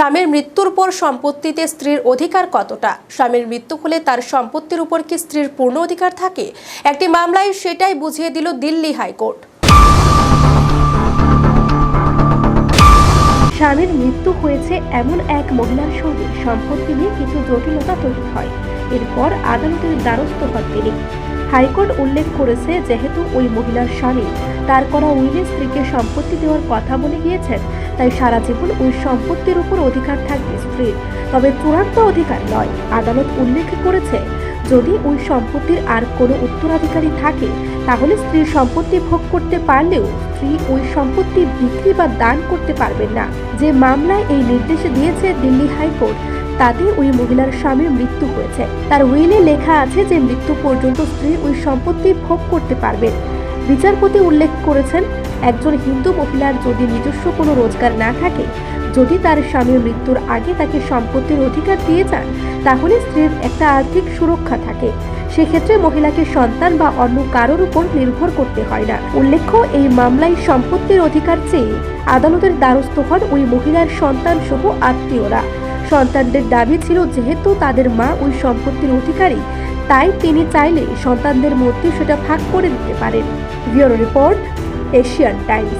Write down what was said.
স্বামীর মৃত্যুর পর সম্পত্তিতে স্ত্রীর অধিকার কতটা? স্বামীর মৃত্যু হলে তার সম্পত্তির উপর কি স্ত্রীর পূর্ণ অধিকার থাকে? একটি মামলায় সেটাই বুঝিয়ে দিল দিল্লি হাইকোর্ট। স্বামীর মৃত্যু হয়েছে এমন এক মহিলার সঙ্গে সম্পত্তি নিয়ে কিছু জটিলতা তৈরি হয়। এরপর আদালতের দ্বারস্থ হন তিনি। হাইকোর্ট উল্লেখ করেছে, যেহেতু ওই মহিলার স্বামী তার করা উইলে স্ত্রীকে সম্পত্তি দেওয়ার কথা বলে গিয়েছেন, তাই সারা জীবন ওই সম্পত্তির উপর অধিকার থাকবে স্ত্রীর, তবে চূড়ান্ত অধিকার নয়। আদালত উল্লেখ করেছে, যদি ওই সম্পত্তির আর কোনো উত্তরাধিকারী থাকে তাহলে স্ত্রীর সম্পত্তি ভোগ করতে পারলেও স্ত্রী ওই সম্পত্তি বিক্রি বা দান করতে পারবেন না। যে মামলায় এই নির্দেশ দিয়েছে দিল্লি হাইকোর্ট, তাতে ওই মহিলার স্বামীর মৃত্যু হয়েছে। তার উইলে লেখা আছে যে মৃত্যু পর্যন্ত স্ত্রী ওই সম্পত্তি ভোগ করতে পারবেন। বিচারপতি উল্লেখ করেছেন, একজন হিন্দু মহিলার যদি নিজস্ব কোনো রোজগার না থাকে, যদি তার স্বামীর মৃত্যুর আগে তাকে সম্পত্তির অধিকার দিয়ে যান, তাহলে স্ত্রীর একটা আর্থিক সুরক্ষা থাকে। সেক্ষেত্রে মহিলাকে সন্তান বা অন্য কারোর উপর নির্ভর করতে হয় না। উল্লেখ্য, এই মামলায় সম্পত্তির অধিকার চেয়ে আদালতের দ্বারস্থ হন ওই মহিলার সন্তান সহ আত্মীয়রা। সন্তানদের দাবি ছিল, যেহেতু তাদের মা ওই সম্পত্তির অধিকারী, তাই তিনি চাইলে সন্তানদের মধ্যে সেটা ভাগ করে দিতে পারেন। Bureau report, Asian Times.